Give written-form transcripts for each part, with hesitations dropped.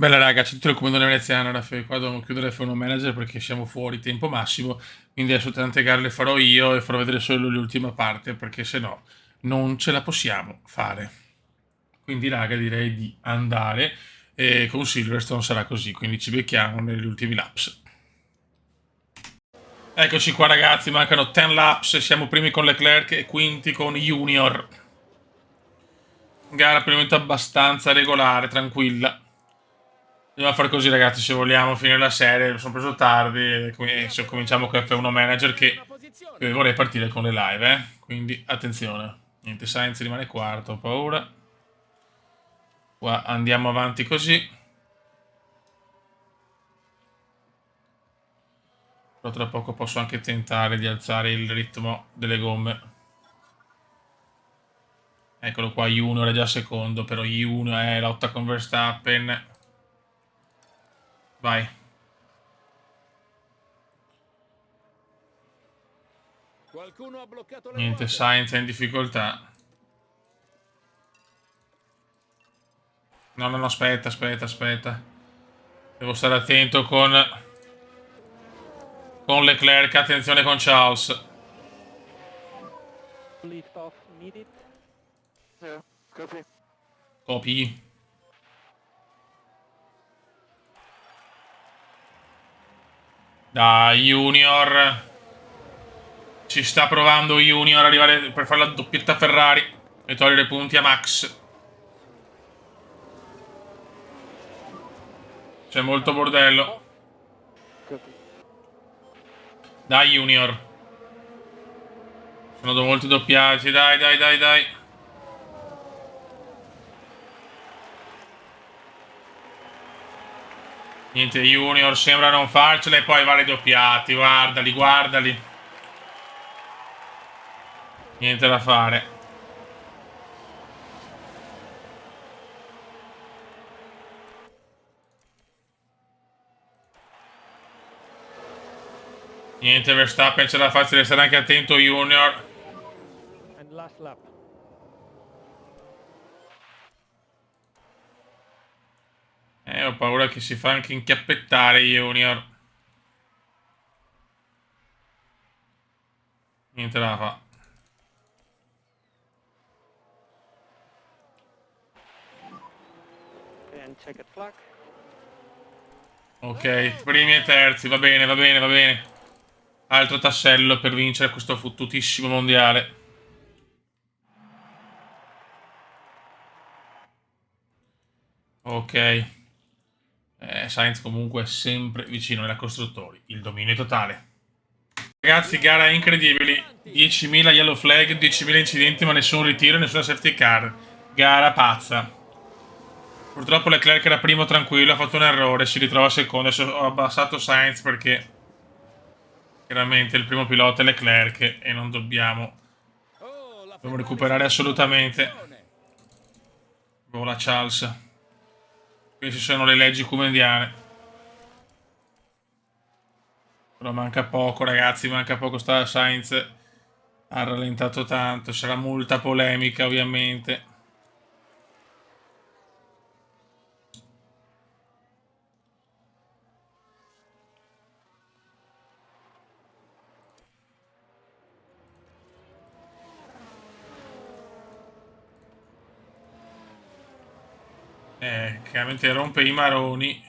Bella raga, c'è tutto il comando veneziano, Raffaele, qua dobbiamo chiudere F1 Manager perché siamo fuori tempo massimo, quindi adesso tante gare le farò io e farò vedere solo l'ultima parte perché se no non ce la possiamo fare. Quindi raga direi di andare e con Silverstone sarà così, quindi ci becchiamo negli ultimi laps. Eccoci qua ragazzi, mancano 10 laps, siamo primi con Leclerc e quinti con Junior. Gara per il momento abbastanza regolare, tranquilla. Dobbiamo fare così ragazzi se vogliamo finire la serie, mi sono preso tardi e se cominciamo con F1 Manager che vorrei partire con le live, quindi attenzione. Niente, Sainz rimane quarto, ho paura. Qua andiamo avanti così. Però tra poco posso anche tentare di alzare il ritmo delle gomme. Eccolo qua, Junior è già secondo, però Junior è lotta con Verstappen. Vai. Qualcuno ha bloccato le Niente, ruote. Sainz è in difficoltà. No, no, no, aspetta. Devo stare attento con Leclerc, attenzione con Charles. Lift off needed. Yeah, copy. Copy. Dai, Junior. Ci sta provando Junior a arrivare per fare la doppietta Ferrari e togliere punti a Max. C'è molto bordello. Copy. Dai, Junior. Sono molti doppiati. Dai. Niente, Junior sembra non farcela e poi va ai doppiati. Guardali. Niente da fare. Niente, Verstappen ce la fa, deve stare anche attento Junior. And last lap. Ho paura che si fa anche inchiappettare Junior. Niente da fa. And checkered flag. Ok, primi e terzi, va bene. Altro tassello per vincere questo fottutissimo mondiale. Ok. Sainz comunque è sempre vicino ai costruttori. Il dominio è totale. Ragazzi, gara incredibili. 10.000 yellow flag, 10.000 incidenti, ma nessun ritiro, nessuna safety car. Gara pazza. Purtroppo Leclerc era primo tranquillo, ha fatto un errore, si ritrova secondo. Adesso ho abbassato Sainz perché chiaramente il primo pilota è Leclerc e non dobbiamo recuperare assolutamente. Vola Charles. Queste sono le leggi cumendiane. Però manca poco ragazzi, sta Sainz ha rallentato tanto, c'era molta polemica ovviamente. Chiaramente rompe i maroni.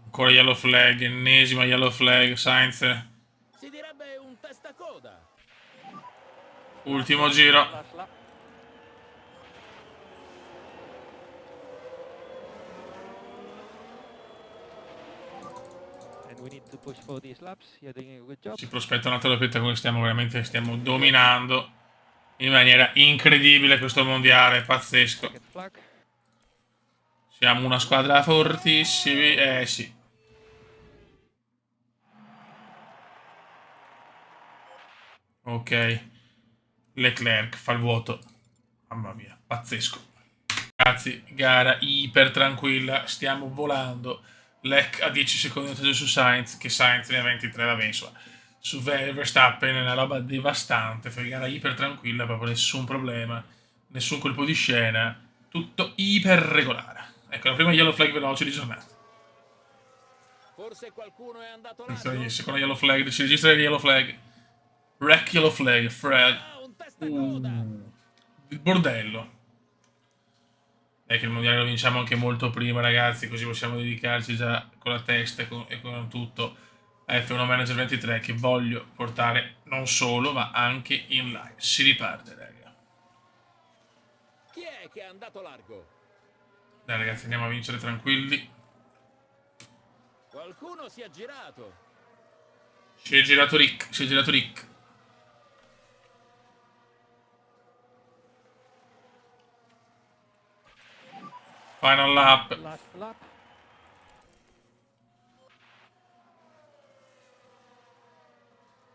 Ancora yellow flag, ennesima yellow flag, Sainz. Si direbbe un testacoda. Ultimo giro. Last lap. And we need to push for these laps. You're doing a good job. Si prospetta un'altra doppietta come stiamo dominando in maniera incredibile questo mondiale, pazzesco. Checkered flag. Siamo una squadra fortissimi, sì. Ok. Leclerc fa il vuoto. Mamma mia, pazzesco. Ragazzi, gara iper tranquilla, stiamo volando. Lec a 10 secondi di vantaggio su Sainz, che Sainz ne ha 23, vabbè insomma. su Verstappen è una roba devastante, fai gara iper tranquilla, proprio nessun problema, nessun colpo di scena, tutto iper regolare. Ecco, la prima yellow flag veloce di giornata. Forse qualcuno è andato Attenzione, largo? il secondo yellow flag, si registra il yellow flag. Wreck yellow flag, frag. Ah, un testacoda! Il bordello. È che il mondiale lo vinciamo anche molto prima, ragazzi, così possiamo dedicarci già con la testa e con tutto a F1 Manager 23 che voglio portare non solo, ma anche in live. Si riparte, raga. Chi è che è andato largo? Dai, ragazzi, andiamo a vincere tranquilli. Qualcuno si è girato. Si è girato Rick, si è girato Rick. Final lap. Last lap.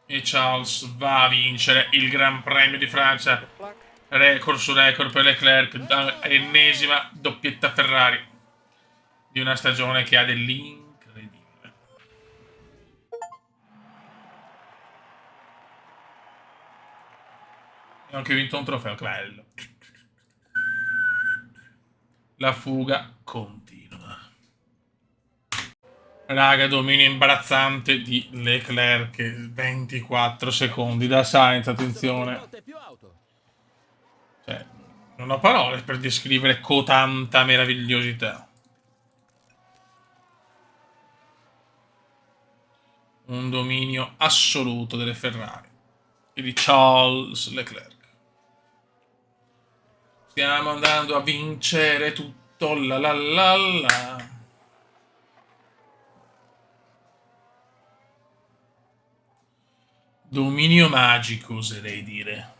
E Charles va a vincere il Gran Premio di Francia. Checker flag. Record su record per Leclerc, ennesima doppietta Ferrari di una stagione che ha dell'incredibile. E ho anche vinto un trofeo, che bello. La fuga continua. Raga, dominio imbarazzante di Leclerc, 24 secondi da Sainz, Sono due attenzione. volte più auto. Cioè, non ho parole per descrivere cotanta meravigliosità. Un dominio assoluto delle Ferrari e di Charles Leclerc. Stiamo andando a vincere tutto, la la la la. Dominio magico, oserei dire.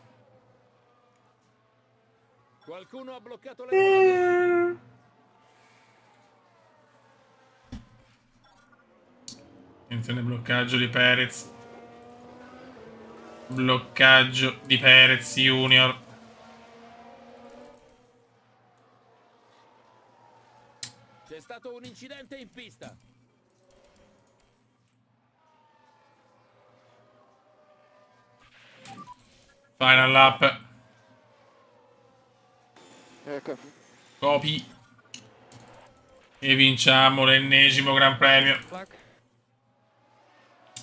Qualcuno ha bloccato le ruote. Attenzione, bloccaggio di Perez. Bloccaggio di Perez Junior. C'è stato un incidente in pista. Final lap. Yeah, copy. Copy. E vinciamo l'ennesimo Gran Premio. Flag.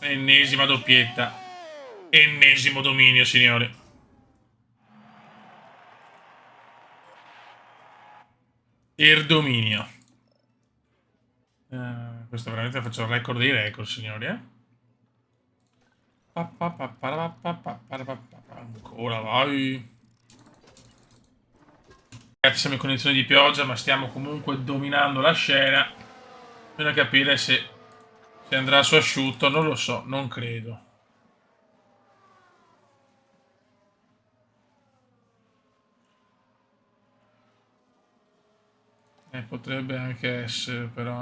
Ennesima doppietta. Ennesimo dominio, signori. Dominio. Questo veramente faccio il record dei record, signori, Ancora, vai. Ragazzi, siamo in condizioni di pioggia, ma stiamo comunque dominando la scena. Bisogna capire se andrà su asciutto, non lo so, non credo. Potrebbe anche essere, però,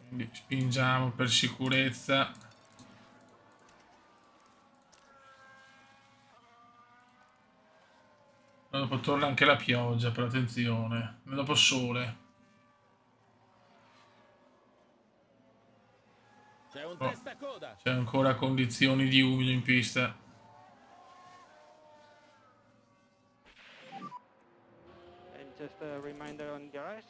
Quindi spingiamo per sicurezza. Dopo torna anche la pioggia, per attenzione. Dopo sole. C'è un Oh. testacoda. C'è ancora condizioni di umido in pista. And just a reminder on DRS.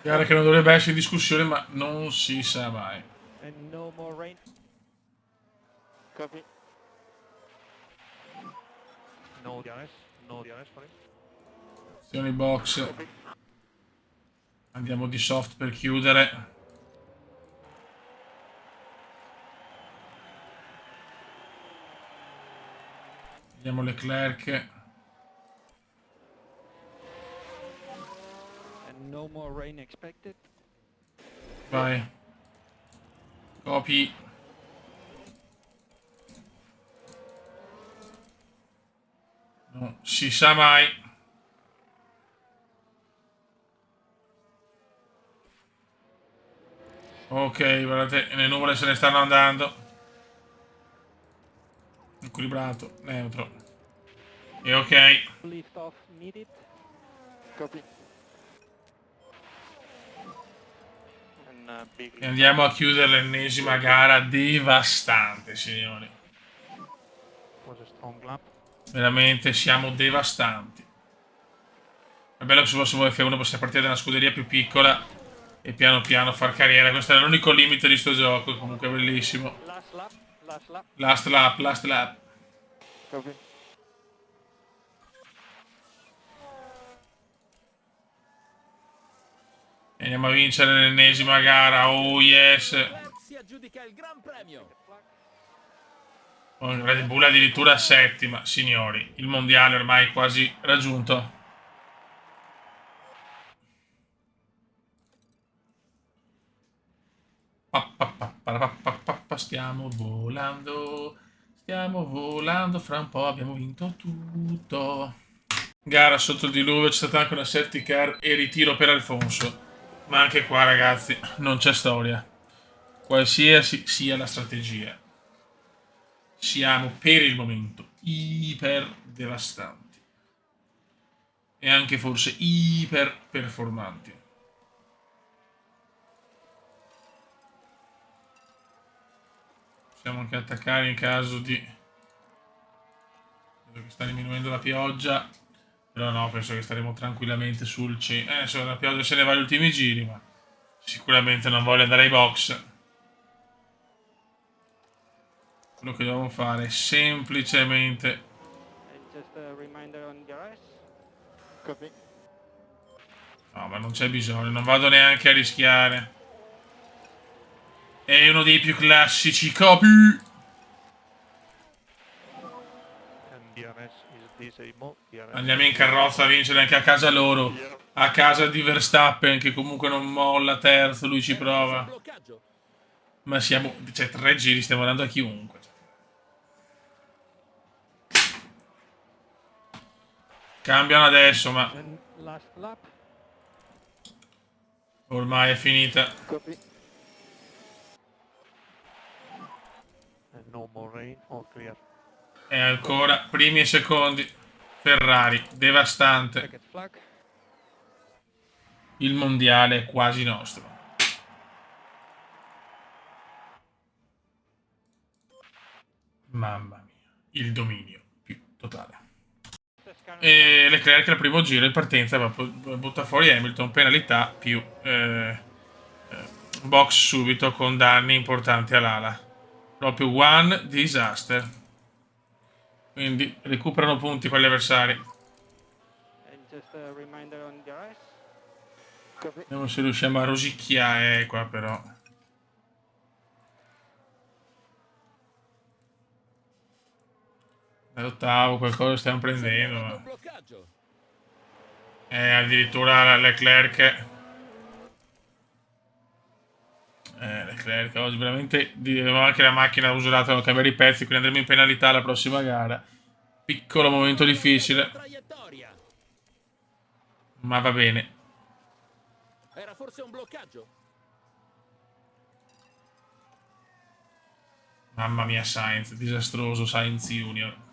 Gara che non dovrebbe essere in discussione, ma non si sa mai. And no more rain. Copy. No DRS. No DRS for him. Azioni box. Andiamo di soft per chiudere. Vediamo Leclerc. And no more rain expected. Vai. Copy. Non si sa mai. Ok, guardate, le nuvole se ne stanno andando. Equilibrato, neutro. E ok. Lift off needed. Copy. And big E lead. andiamo a chiudere l'ennesima gara devastante, signori. Was a strong lap. Veramente siamo devastanti. È bello che se fossimo F1 possiamo partire da una scuderia più piccola e piano piano far carriera. Questo è l'unico limite di sto gioco, comunque è bellissimo. Last lap. Last lap. Last lap, last lap. Copy. E andiamo a vincere l'ennesima gara, oh yes. Leclerc si aggiudica il Gran Premio. Con Red Bull addirittura settima, signori. Il mondiale ormai è quasi raggiunto. Stiamo volando, fra un po' abbiamo vinto tutto. Gara sotto il diluvio, c'è stata anche una safety car e ritiro per Alfonso. Ma anche qua, ragazzi, non c'è storia. Qualsiasi sia la strategia, siamo per il momento iper devastanti. E anche forse iper performanti. Possiamo anche attaccare in caso di... Vedo che sta diminuendo la pioggia. Però no, penso che staremo tranquillamente sul centro. Insomma, la pioggia se ne va agli ultimi giri, ma sicuramente non voglio andare ai box. Quello che dobbiamo fare è semplicemente... And just a reminder on DRS. Copy. No, ma non c'è bisogno, non vado neanche a rischiare. È uno dei più classici copy. And DRS is disabled. DRS. Andiamo in carrozza a vincere anche a casa loro. A casa di Verstappen, che comunque non molla terzo, lui ci prova. Bloccaggio. Ma siamo... Cioè, 3 giri, stiamo andando a chiunque. Cambiano adesso, ma And last lap. ormai è finita. Copy. And no more rain. All clear. E ancora primi e secondi. Ferrari, devastante. Checkered flag. Il mondiale è quasi nostro. Mamma mia, il dominio più totale. E Leclerc al primo giro in partenza butta fuori Hamilton, penalità più box subito con danni importanti all'ala. Proprio one disaster. Quindi recuperano punti quegli avversari. And just a reminder on DRS. Copy. Vediamo se riusciamo a rosicchiare qua però. All'ottavo qualcosa stiamo prendendo. Ma... Bloccaggio. Addirittura Leclerc. Leclerc oggi veramente avevamo anche la macchina usurata, a cambiare i pezzi, quindi andremo in penalità la prossima gara. Piccolo momento difficile, Traiettoria. ma va bene. Era forse un bloccaggio? Mamma mia, Sainz, disastroso Sainz Junior.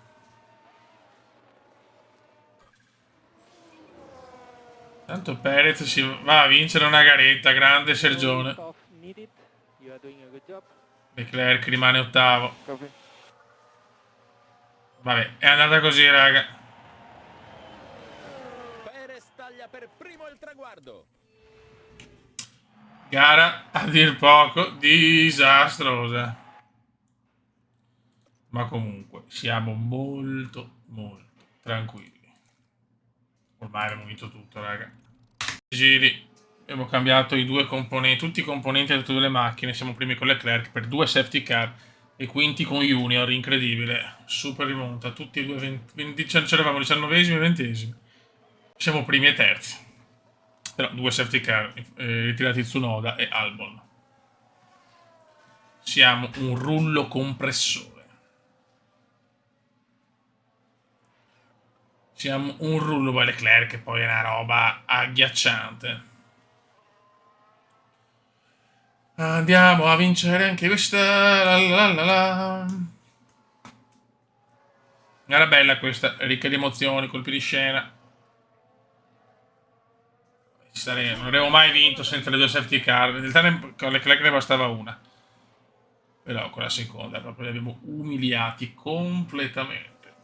Tanto Perez si va a vincere una garetta, grande Sergione. Lift off needed. You are doing a good job. Leclerc rimane ottavo. Copy. Vabbè, è andata così, raga. Perez taglia per primo il traguardo. Gara, a dir poco, disastrosa. Ma comunque, siamo molto, molto tranquilli. Ormai abbiamo vinto tutto, raga. Giri, abbiamo cambiato i due componenti, tutti i componenti di tutte le macchine. Siamo primi con Leclerc per 2 safety car e quinti con Junior, incredibile. Super rimonta, tutti e due, c'eravamo 19esimi e 20esimi. Siamo primi e terzi. Però 2 safety car, ritirati Tsunoda e Albon. Siamo un rullo compressore. Siamo un rullo poi Leclerc, che poi è una roba agghiacciante. Andiamo a vincere anche questa. Gara bella questa, ricca di emozioni, colpi di scena. Non avevo mai vinto senza le due safety car. In realtà con Leclerc ne bastava una. Però con la seconda proprio li abbiamo umiliati completamente.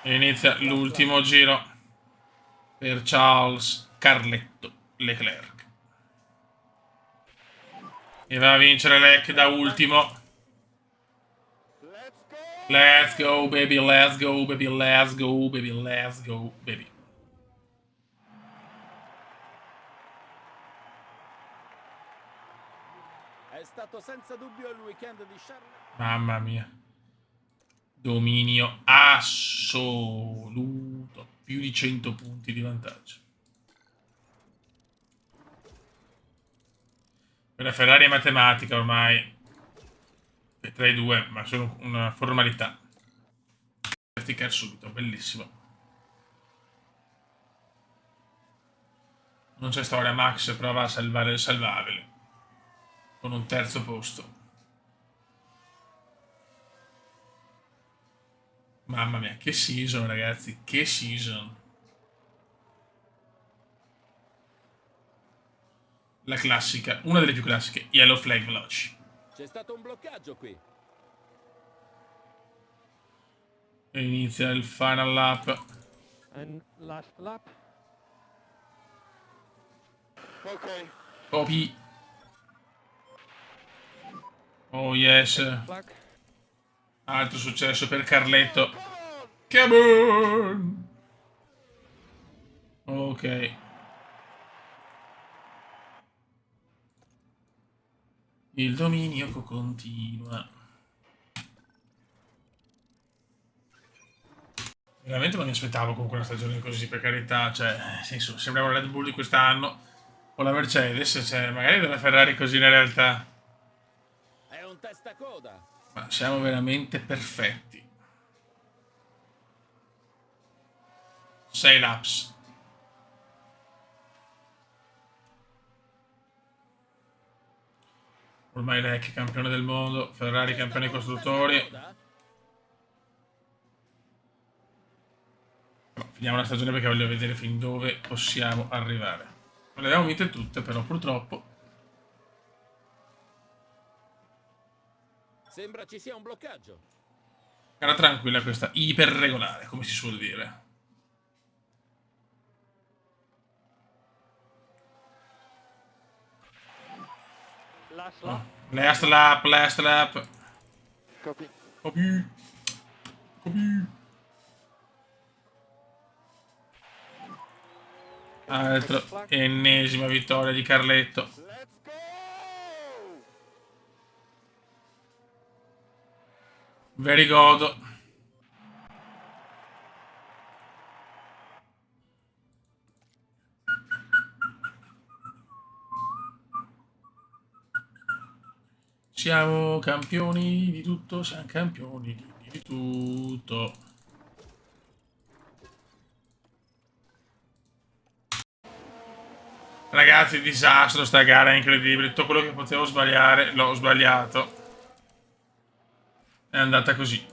E inizia l'ultimo giro per Charles Carletto Leclerc. E va a vincere Leclerc da ultimo. Let's go! Let's go baby, let's go baby, let's go baby, let's go baby. È stato senza dubbio il weekend di Charles. Mamma mia. Dominio assoluto. Più di 100 punti di vantaggio. Per la Ferrari è matematica ormai. E tra i due, ma sono una formalità. Safety car subito, bellissimo. Non c'è storia, Max prova a salvare il salvabile. Con un terzo posto. Mamma mia, che season ragazzi, che season. La classica, una delle più classiche, Yellow Flag veloci. C'è stato un bloccaggio qui. E inizia il final lap. And last lap. Ok. Copy. Oh yes. Flag. Altro successo per Carletto. Come on! Ok. Il dominio continua. Veramente non mi aspettavo comunque una stagione così, per carità. Cioè, nel senso, sembrava la Red Bull di quest'anno o la Mercedes, cioè, magari della Ferrari così nella realtà. È un testacoda. Ma siamo veramente perfetti. 6 laps. Ormai Leclerc campione del mondo, Ferrari campione costruttori. No, finiamo la stagione perché voglio vedere fin dove possiamo arrivare. Non le abbiamo vinte tutte, però purtroppo. Sembra ci sia un bloccaggio. Era tranquilla questa, iperregolare, come si suol dire. Last Oh. lap. Last lap, last lap. Copy. Copy. Copy. Altro, ennesima vittoria di Carletto. Let's go! Very good. Siamo campioni di tutto, siamo campioni di tutto. Ragazzi, disastro sta gara, è incredibile. Tutto quello che potevo sbagliare l'ho sbagliato. È andata così.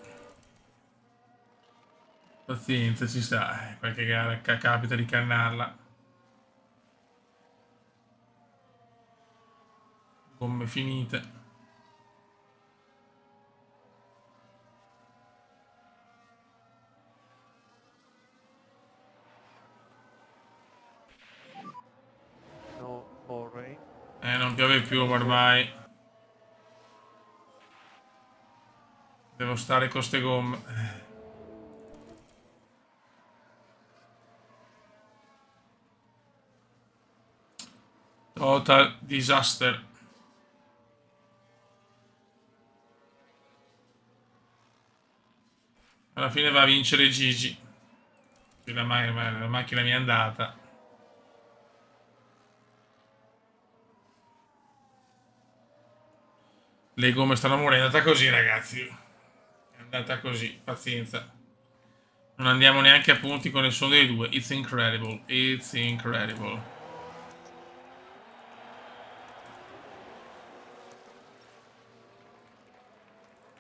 Pazienza, ci sta. Qualche gara capita di cannarla. Gomme finite. No more rain. Non piove più ormai. Devo stare con ste gomme. Total disaster. Alla fine va a vincere Gigi. La macchina mi è andata. Le gomme stanno morendo. È andata così, ragazzi. È andata così. Pazienza. Non andiamo neanche a punti con nessuno dei due. It's incredible. It's incredible.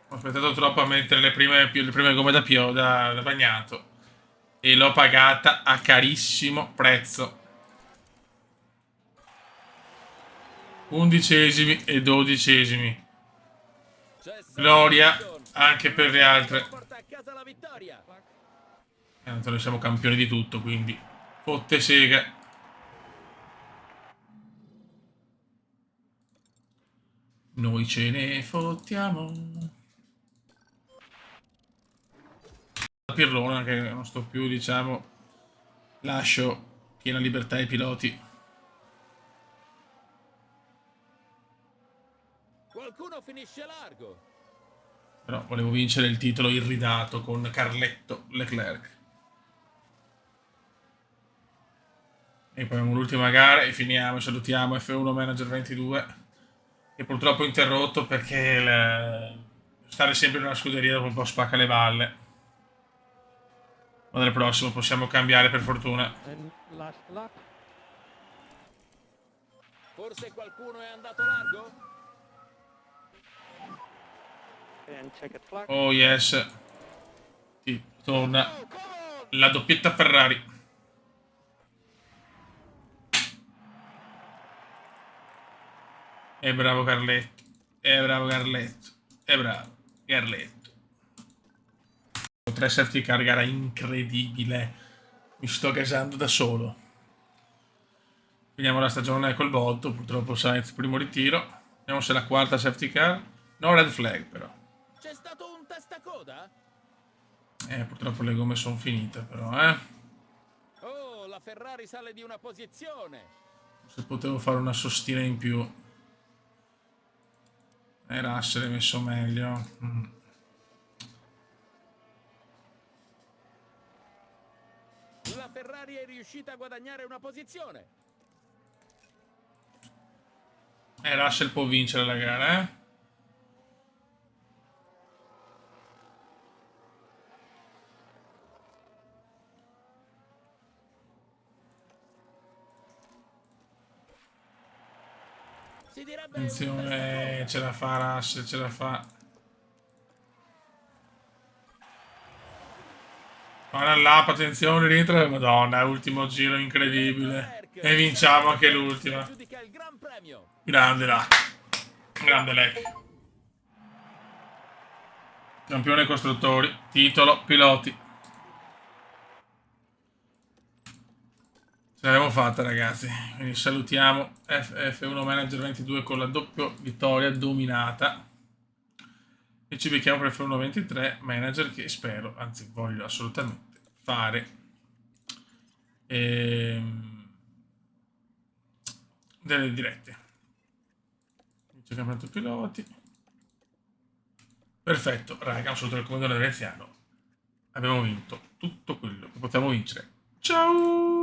Ho aspettato troppo a mettere le prime gomme da bagnato. E l'ho pagata a carissimo prezzo. 11esimi e 12esimi. Gloria anche per le altre. Porta a casa la vittoria. Tanto noi siamo campioni di tutto, quindi fotte sega. Noi ce ne fottiamo. Pirlona, che non sto più, diciamo, lascio piena libertà ai piloti. Qualcuno finisce largo. Però volevo vincere il titolo irridato con Carletto Leclerc. E poi abbiamo l'ultima gara e finiamo. Salutiamo F1 Manager 22. Che purtroppo è interrotto perché stare sempre in una scuderia dopo un po' spacca le balle. Ma nel prossimo possiamo cambiare, per fortuna. And last lap. Forse qualcuno è andato largo? And check it flag. Oh yes. Sì, torna la doppietta Ferrari. E bravo Carletto. E bravo Carletto. E bravo Carletto. 3 safety car, gara incredibile. Mi sto gasando da solo. Finiamo la stagione col botto. Purtroppo Sainz primo ritiro. Vediamo se la quarta safety car. No red flag però. C'è stato un testacoda? Purtroppo le gomme sono finite però, Oh, la Ferrari sale di una posizione. Se potevo fare una sostina in più. Russell è messo meglio. La Ferrari è riuscita a guadagnare una posizione. Russell può vincere la gara, Si direbbe Attenzione, ce la fa Russell, ce la fa. Guarda là, attenzione, rientra. Madonna, ultimo giro incredibile. E vinciamo anche l'ultima. giudica il Gran Premio. Grande là. Grande Lec. Campione costruttori, titolo piloti. Ce l'abbiamo fatta ragazzi. Quindi salutiamo F1 Manager 22 con la doppia vittoria dominata. E ci becchiamo per F1 23 Manager, che spero, anzi voglio assolutamente fare delle dirette. C'è campionato piloti. Perfetto, raga, un saluto dal comandante veneziano. Abbiamo vinto tutto quello che potevamo vincere. Ciao!